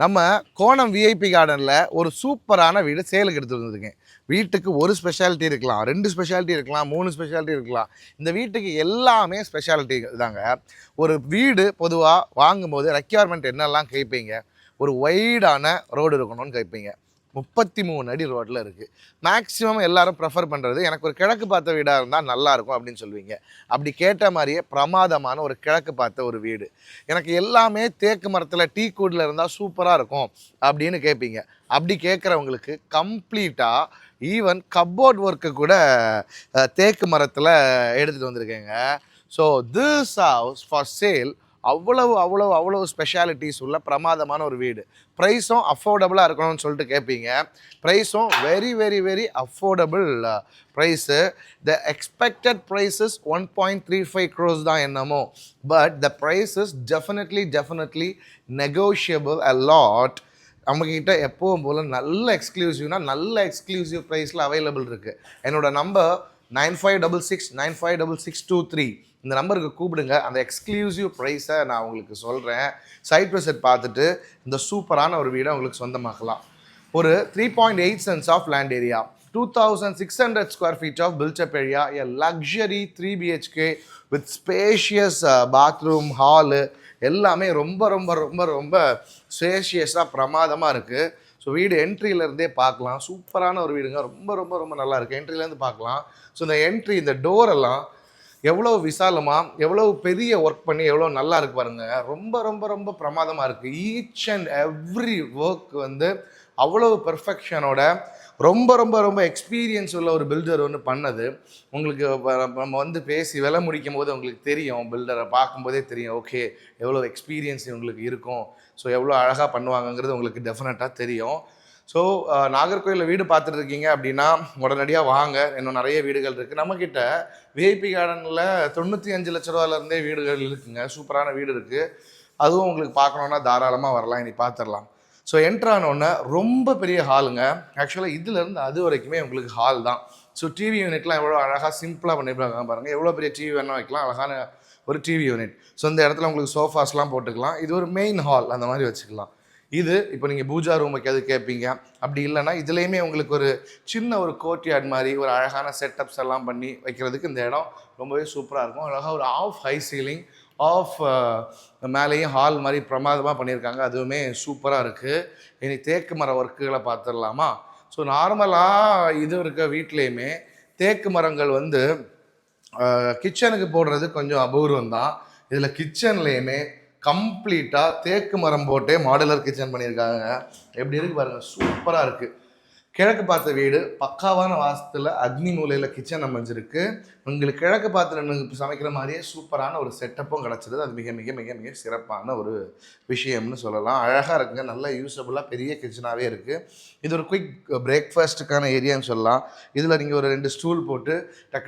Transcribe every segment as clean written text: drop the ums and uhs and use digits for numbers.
நம்ம கோணம் விஐபி கார்டனில் ஒரு சூப்பரான வீடு சேலுக்கு எடுத்து வந்திருக்கேன். வீட்டுக்கு ஒரு ஸ்பெஷாலிட்டி இருக்கலாம், 2 ஸ்பெஷாலிட்டி இருக்கலாம், 3 ஸ்பெஷாலிட்டி இருக்கலாம். இந்த வீட்டுக்கு எல்லாமே ஸ்பெஷாலிட்டி தாங்க. ஒரு வீடு பொதுவாக வாங்கும்போது ரெக்யர்மெண்ட் என்னெல்லாம் கேட்பீங்க? ஒரு வைடான ரோடு இருக்கணும்னு கேட்பீங்க. 33 அடி ரோட்டில் இருக்குது. மேக்ஸிமம் எல்லாரும் ப்ரெஃபர் பண்ணுறது எனக்கு ஒரு கிழக்கு பார்த்த வீடாக இருந்தால் நல்லாயிருக்கும் அப்படின்னு சொல்லுவீங்க. அப்படி கேட்ட மாதிரியே பிரமாதமான ஒரு கிழக்கு பார்த்த ஒரு வீடு. எனக்கு எல்லாமே தேக்கு மரத்தில் டீ கூடில் இருந்தால் சூப்பராக இருக்கும் அப்படின்னு கேட்பீங்க. அப்படி கேட்குறவங்களுக்கு கம்ப்ளீட்டாக ஈவன் கப்போர்ட் ஒர்க்கு கூட தேக்கு மரத்தில் எடுத்துகிட்டு வந்திருக்கேங்க. So this house for sale. அவ்வளவு ஸ்பெஷாலிட்டிஸ் உள்ள பிரமாதமான ஒரு வீடு. ப்ரைஸும் அஃபோர்டபுளாக இருக்கணும்னு சொல்லிட்டு கேட்பீங்க. ப்ரைஸும் very very very affordable price. The expected prices 1.35 crores தான் என்னமோ. But the price is definitely negotiable a lot. நம்மக்கிட்ட எப்போவும் போல் நல்ல எக்ஸ்க்ளூசிவ் ப்ரைஸில் அவைலபிள் இருக்குது. என்னோடய நம்பர் 9566956623. இந்த நம்பருக்கு கூப்பிடுங்க. அந்த எக்ஸ்க்ளூசிவ் ப்ரைஸை நான் உங்களுக்கு சொல்கிறேன். சைட் விசிட் பார்த்துட்டு இந்த சூப்பரான ஒரு வீடை உங்களுக்கு சொந்தமாக்கலாம். ஒரு 3.8 cents of land area, 2600 square feet of built up area, a luxury 3 BHK with spacious bathroom, hall எல்லாமே ரொம்ப ரொம்ப ரொம்ப ரொம்ப ஸ்பேஷியஸாக பிரமாதமாக இருக்குது. ஸோ வீடு என்ட்ரியிலேருந்தே பார்க்கலாம். சூப்பரான ஒரு வீடுங்க. ரொம்ப ரொம்ப ரொம்ப நல்லா இருக்குது. என்ட்ரிலேருந்து பார்க்கலாம். ஸோ இந்த என்ட்ரி, இந்த டோரெல்லாம் எவ்வளோ விசாலமாக, எவ்வளோ பெரிய ஒர்க் பண்ணி எவ்வளோ நல்லா இருக்கு பாருங்க. ரொம்ப ரொம்ப ரொம்ப பிரமாதமாக இருக்குது. ஈச் அண்ட் எவ்ரி ஒர்க் வந்து அவ்வளோ பெர்ஃபெக்ஷனோட ரொம்ப ரொம்ப ரொம்ப எக்ஸ்பீரியன்ஸ் உள்ள ஒரு பில்டர் ஒன்று பண்ணது. உங்களுக்கு நம்ம வந்து பேசி விலை முடிக்கும் போது உங்களுக்கு தெரியும், பில்டரை பார்க்கும்போதே தெரியும், ஓகே எவ்வளோ எக்ஸ்பீரியன்ஸ் இவங்களுக்கு இருக்கும், ஸோ எவ்வளோ அழகாக பண்ணுவாங்கங்கிறது உங்களுக்கு டெஃபினட்டாக தெரியும். ஸோ நாகர்கோயிலில் வீடு பார்த்துட்டு இருக்கீங்க அப்படின்னா உடனடியாக வாங்க. இன்னும் நிறைய வீடுகள் இருக்குது நம்மக்கிட்ட. விஐபி கார்டனில் 95 லட்ச ரூபாயிலேருந்தே வீடுகள் இருக்குங்க. சூப்பரான வீடு இருக்குது. அதுவும் உங்களுக்கு பார்க்கணுன்னா தாராளமாக வரலாம். இனி பார்த்துடலாம். ஸோ என்ட்ரானோடனே ரொம்ப பெரிய ஹாலுங்க. ஆக்சுவலாக இதுலேருந்து அது வரைக்குமே உங்களுக்கு ஹால் தான். ஸோ டிவி யூனிட்லாம் எவ்வளோ அழகாக சிம்பிளாக பண்ணியிருப்பாங்க பாருங்கள். எவ்வளோ பெரிய டிவி வேணால் வைக்கலாம். அழகான ஒரு டிவி யூனிட். ஸோ இந்த இடத்துல உங்களுக்கு சோஃபாஸ்லாம் போட்டுக்கலாம். இது ஒரு மெயின் ஹால் அந்த மாதிரி வச்சுக்கலாம். இது இப்போ நீங்கள் பூஜா ரூம் வைக்காது கேட்பீங்க. அப்படி இல்லைன்னா இதுலேயுமே உங்களுக்கு ஒரு சின்ன ஒரு கோர்ட்யார்ட் மாதிரி ஒரு அழகான செட்டப்ஸ் எல்லாம் பண்ணி வைக்கிறதுக்கு இந்த இடம் ரொம்பவே சூப்பராக இருக்கும். அழகாக ஒரு ஆஃப் ஹை சீலிங், ஆஃப் மேலேயும் ஹால் மாதிரி பிரமாதமாக பண்ணியிருக்காங்க. அதுவுமே சூப்பராக இருக்குது. இனி தேக்கு மர ஒர்க்குகளை பார்த்துடலாமா? ஸோ நார்மலாக இது இருக்க வீட்லேயுமே தேக்கு மரங்கள் வந்து கிச்சனுக்கு போடுறது கொஞ்சம் அபூர்வம் தான். இதில் கிச்சன்லேயுமே கம்ப்ளீட்டாக தேக்கு மரம் போட்டே மாடுலர் கிச்சன் பண்ணியிருக்காங்க. எப்படி இருக்குது பாருங்கள், சூப்பராக இருக்குது. கிழக்கு பார்த்த வீடு, பக்காவான வாசத்தில் அக்னி மூலையில் கிச்சன் அமைஞ்சிருக்கு. உங்களுக்கு கிழக்கு பார்த்து சமைக்கிற மாதிரியே சூப்பரான ஒரு செட்டப்பும் கிடச்சிருது. அது மிக மிக மிக மிக சிறப்பான ஒரு விஷயம்னு சொல்லலாம். அழகாக இருக்குங்க. நல்லா யூஸபுளாக பெரிய கிச்சனாகவே இருக்குது. இது ஒரு குயிக் பிரேக்ஃபாஸ்ட்டுக்கான ஏரியான்னு சொல்லலாம். இதில் நீங்கள் ஒரு 2 ஸ்டூல் போட்டு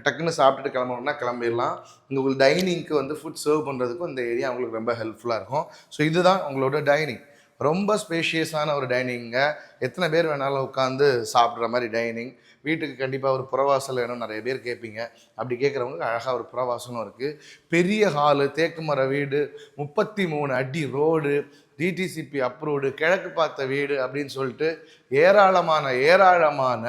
டக்குன்னு சாப்பிட்டுட்டு கிளம்பணுன்னா கிளம்பிடலாம். இங்கே உங்களுக்கு டைனிங்க்கு வந்து ஃபுட் சர்வ் பண்ணுறதுக்கும் இந்த ஏரியா உங்களுக்கு ரொம்ப ஹெல்ப்ஃபுல்லாக இருக்கும். ஸோ இதுதான் உங்களோட டைனிங். ரொம்ப ஸ்பேஷியஸான ஒரு டைனிங்க. எத்தனை பேர் வேணாலும் உட்காந்து சாப்பிட்ற மாதிரி டைனிங். வீட்டுக்கு கண்டிப்பாக ஒரு புறவாசல் வேணும் நிறைய பேர் கேட்பீங்க. அப்படி கேட்குறவங்களுக்கு அழகாக ஒரு புறவாசலும் இருக்குது. பெரிய ஹாலு, தேக்கு மர வீடு, 33 அடி ரோடு, டிடிசிபி அப்ரூவ்டு, கிழக்கு பார்த்த வீடு அப்படின்னு சொல்லிட்டு ஏராளமான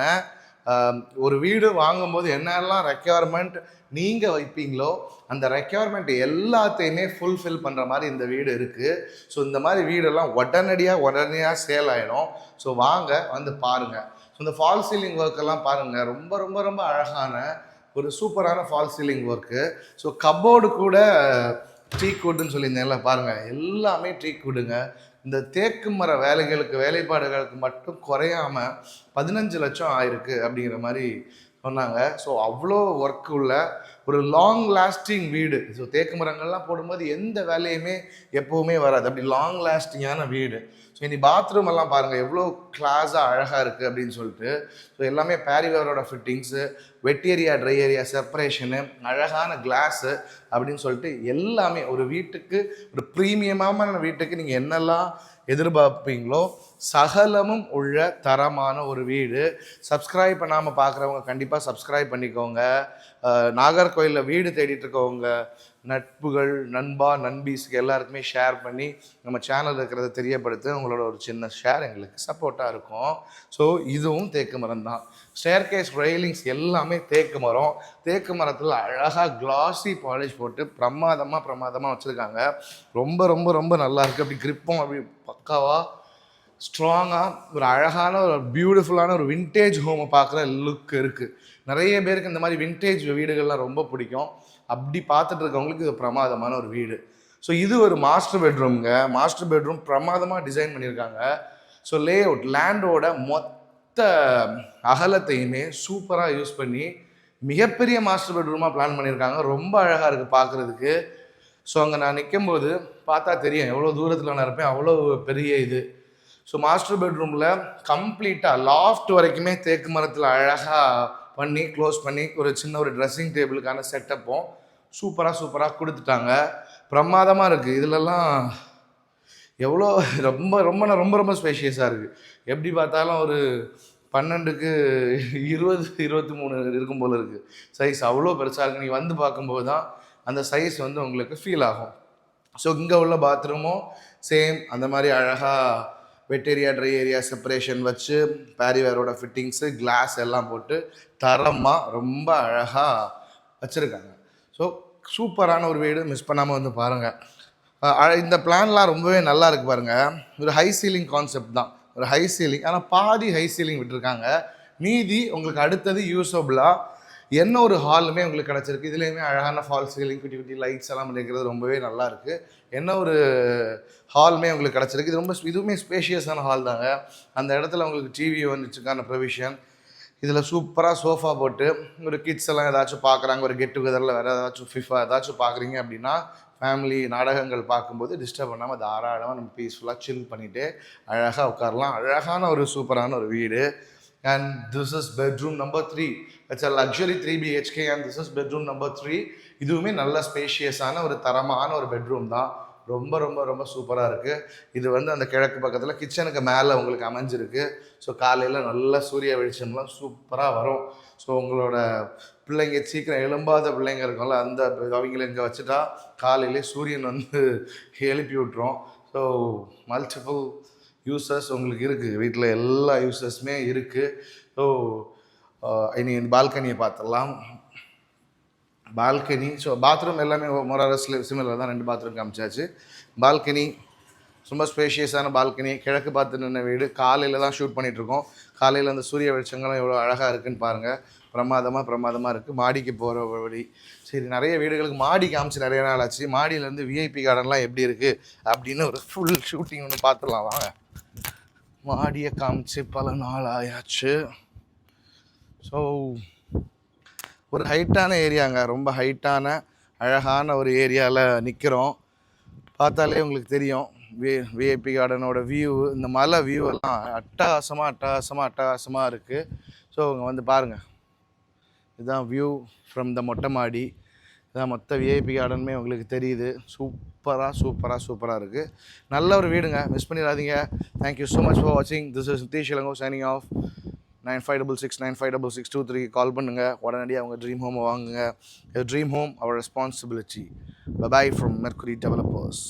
ஒரு வீடு வாங்கும்போது என்னெல்லாம் ரெக்யர்மெண்ட் நீங்கள் வைப்பீங்களோ அந்த ரெக்யர்மெண்ட் எல்லாத்தையுமே ஃபுல்ஃபில் பண்ணுற மாதிரி இந்த வீடு இருக்குது. ஸோ இந்த மாதிரி வீடெல்லாம் உடனடியாக சேல் ஆகிடும். ஸோ வாங்க வந்து பாருங்கள். ஸோ இந்த ஃபால் சீலிங் ஒர்க்கெல்லாம் பாருங்கள். ரொம்ப ரொம்ப ரொம்ப அழகான ஒரு சூப்பரான fall ceiling work. So cupboard கூட டீக் வுட்னு சொல்லியிருந்தேன்ல பாருங்கள், எல்லாமே டீக் வுட்டுங்க. இந்த தேக்கு மர வேலைப்பாடுகளுக்கு மட்டும் குறையாமல் 15 லட்சம் ஆயிருக்கு அப்படிங்கிற மாதிரி சொன்னாங்க. ஸோ அவ்வளோ ஒர்க் உள்ள ஒரு லாங் லாஸ்டிங் வீடு. ஸோ தேக்கு மரங்கள்லாம் போடும்போது எந்த வேலையுமே எப்போவுமே வராது. அப்படி லாங் லாஸ்டிங்கான வீடு. ஸோ இனி பாத்ரூம் எல்லாம் பாருங்கள் எவ்வளோ கிளாஸாக அழகாக இருக்குது அப்படின்னு சொல்லிட்டு. ஸோ எல்லாமே பேரிவேரோட fittings, wet area dry area separation, அழகான கிளாஸு அப்படின்னு சொல்லிட்டு எல்லாமே ஒரு வீட்டுக்கு, ஒரு ப்ரீமியமான வீட்டுக்கு நீங்கள் என்னெல்லாம் எதிர்பார்ப்பீங்களோ சகலமும் உள்ள தரமான ஒரு வீடு. சப்ஸ்கிரைப் பண்ணாமல் பார்க்குறவங்க கண்டிப்பாக சப்ஸ்கிரைப் பண்ணிக்கோங்க. நாகர்கோயிலில் வீடு தேடிட்டு இருக்கவங்க நட்புகள், நண்பா, நண்பீஸ்க்கு எல்லாருக்குமே ஷேர் பண்ணி நம்ம சேனல் இருக்கிறத தெரியப்படுத்த உங்களோட ஒரு சின்ன ஷேர் எங்களுக்கு சப்போர்ட்டாக இருக்கும். ஸோ இதுவும் தேக்கு மரம் தான். ஸ்டேர்கேஸ் ரெயிலிங்ஸ் எல்லாமே தேக்கு மரம். தேக்கு மரத்தில் அழகாக கிளாஸி பாலிஷ் போட்டு பிரமாதமாக வச்சுருக்காங்க. ரொம்ப ரொம்ப ரொம்ப நல்லா இருக்குது. அப்படி கிரிப்பும் அப்படி பக்காவாக ஸ்ட்ராங்காக ஒரு அழகான ஒரு பியூட்டிஃபுல்லான ஒரு வின்டேஜ் ஹோமை பார்க்குற லுக் இருக்குது. நிறைய பேருக்கு இந்த மாதிரி வின்டேஜ் வீடுகள்லாம் ரொம்ப பிடிக்கும். அப்படி பார்த்துட்டு இருக்கவங்களுக்கு இது பிரமாதமான ஒரு வீடு. ஸோ இது ஒரு மாஸ்டர் பெட்ரூம்ங்க. மாஸ்டர் பெட்ரூம் பிரமாதமாக டிசைன் பண்ணியிருக்காங்க. ஸோ லே அவுட் லேண்டோட மொத்த அகலத்தையுமே சூப்பராக யூஸ் பண்ணி மிகப்பெரிய மாஸ்டர் பெட்ரூமாக பிளான் பண்ணியிருக்காங்க. ரொம்ப அழகாக இருக்குது பார்க்குறதுக்கு. ஸோ அங்கே நான் நிற்கும்போது பார்த்தா தெரியும் எவ்வளோ தூரத்தில் நான் இருப்பேன், அவ்வளோ பெரிய இது. ஸோ மாஸ்டர் பெட்ரூமில் கம்ப்ளீட்டாக லாஃப்ட் வரைக்குமே தேக்கு மரத்தில் அழகாக பண்ணி க்ளோஸ் பண்ணி ஒரு சின்ன ஒரு ட்ரெஸ்ஸிங் டேபிளுக்கான செட்டப்பும் சூப்பராக கொடுத்துட்டாங்க. பிரமாதமாக இருக்குது. இதிலெல்லாம் எவ்வளோ ரொம்ப ரொம்ப ரொம்ப ரொம்ப ஸ்பேஷியஸாக இருக்குது. எப்படி பார்த்தாலும் ஒரு 12க்கு 20 23 இருக்கும் போல் இருக்குது. சைஸ் அவ்வளோ பெருசாக இருக்குது. நீங்கள் வந்து பார்க்கும்போது தான் அந்த சைஸ் வந்து உங்களுக்கு ஃபீல் ஆகும். ஸோ இங்கே உள்ள பாத்ரூமும் சேம் அந்த மாதிரி அழகாக வெட் ஏரியா ட்ரை ஏரியா செப்பரேஷன் வச்சு பேரிவேரோட ஃபிட்டிங்ஸு கிளாஸ் எல்லாம் போட்டு தரமாக ரொம்ப அழகாக வச்சுருக்காங்க. ஸோ சூப்பரான ஒரு வீடு, மிஸ் பண்ணாமல் வந்து பாருங்கள். இந்த பிளான்லாம் ரொம்பவே நல்லா இருக்குது பாருங்கள். ஒரு ஹை சீலிங் கான்செப்ட் தான், ஒரு ஹை சீலிங், ஆனால் பாதி ஹை சீலிங் விட்டுருக்காங்க. மீதி உங்களுக்கு அடுத்தது யூஸபிளாக என்ன ஒரு ஹாலுமே உங்களுக்கு கிடச்சிருக்கு. இதுலேயுமே அழகான ஃபால் சீலிங், குட்டி குட்டி லைட்ஸ் எல்லாம் இருக்கிறது ரொம்பவே நல்லா இருக்குது. என்ன ஒரு ஹாலுமே உங்களுக்கு கிடச்சிருக்கு. இது ரொம்ப இதுவுமே ஸ்பேஷியஸான ஹால் தாங்க. அந்த இடத்துல உங்களுக்கு டிவி வந்துச்சுக்கான ப்ரொவிஷன். இதில் சூப்பராக சோஃபா போட்டு ஒரு கிட்ஸ் எல்லாம் ஏதாச்சும் பார்க்குறாங்க, ஒரு கெட் டுகெதரில் வேறு ஏதாச்சும் ஃபிஃபா ஏதாச்சும் பார்க்குறீங்க அப்படின்னா ஃபேமிலி நாடகங்கள் பார்க்கும்போது டிஸ்டர்ப் பண்ணாமல் தாராளமாக நம்ம பீஸ்ஃபுல்லாக சில் பண்ணிவிட்டு அழகாக உட்காரலாம். அழகான ஒரு சூப்பரான ஒரு வீடு. And this is bedroom number 3. It's a luxury 3 BHK and this is bedroom number 3. இதுவுமே நல்ல ஸ்பேஷியஸான ஒரு தரமான ஒரு பெட்ரூம் தான். ரொம்ப ரொம்ப ரொம்ப சூப்பராக இருக்குது. இது வந்து அந்த கிழக்கு பக்கத்தில் கிச்சனுக்கு மேலே உங்களுக்கு அமைஞ்சிருக்கு. ஸோ காலையில் நல்ல சூரிய வெளிச்சம்லாம் சூப்பராக வரும். ஸோ உங்களோட பிள்ளைங்க சீக்கிரம் எழும்பாத பிள்ளைங்க இருக்கும்ல, அந்த அவங்கள இங்கே வச்சுட்டா காலையிலே சூரியன் வந்து எழுப்பி விட்டுரும். ஸோ மல்டிபிள் யூசஸ் உங்களுக்கு இருக்குது, வீட்டில் எல்லா யூசஸுமே இருக்குது. ஸோ இனி பால்கனியை பார்த்துடலாம். பால்கனி, ஸோ பாத்ரூம் எல்லாமே மொராரஸ் சிமிலர் தான். 2 பாத்ரூம் காமிச்சாச்சு. பால்கனி ரொம்ப ஸ்பேஷியஸான பால்கனி. கிழக்கு பார்த்து நின்ன வீடு. காலையில் தான் ஷூட் பண்ணிகிட்ருக்கோம். காலையில் அந்த சூரிய வெளிச்சங்களும் எவ்வளோ அழகாக இருக்குதுன்னு பாருங்கள். பிரமாதமாக இருக்குது. மாடிக்கு போகிற வழி. சரி, நிறைய வீடுகளுக்கு மாடி காமிச்சு நிறைய நாள் ஆச்சு. மாடியிலேருந்து விஐபி கார்டன்லாம் எப்படி இருக்குது அப்படின்னு ஒரு ஃபுல் ஷூட்டிங் ஒன்று பார்த்துடலாம் வாங்க. மாடியை காமிச்சு பல நாள் ஆயாச்சு. ஸோ ஒரு ஹைட்டான ஏரியாங்க, ரொம்ப ஹைட்டான அழகான ஒரு ஏரியாவில் நிற்கிறோம். பார்த்தாலே உங்களுக்கு தெரியும் விஐபி கார்டனோட வியூ, இந்த மலை வியூ எல்லாம் அட்டகாசமாக இருக்குது. ஸோ இங்கே வந்து பாருங்கள், இதுதான் வியூ ஃப்ரம் த மொட்டை மாடி. இதான் மொத்த விஐபி கார்டனுமே உங்களுக்கு தெரியுது. சூப்பராக இருக்குது. நல்ல ஒரு வீடுங்க, மிஸ் பண்ணிடாதீங்க. தேங்க்யூ ஸோ மச் ஃபார் வாட்சிங். This is Nitish Ilango signing off. 9566956623 call பண்ணுங்கள். உடனடியாக அவங்க ட்ரீம் ஹோமை வாங்குங்க. Dream home our responsibility. Bye from Mercury developers.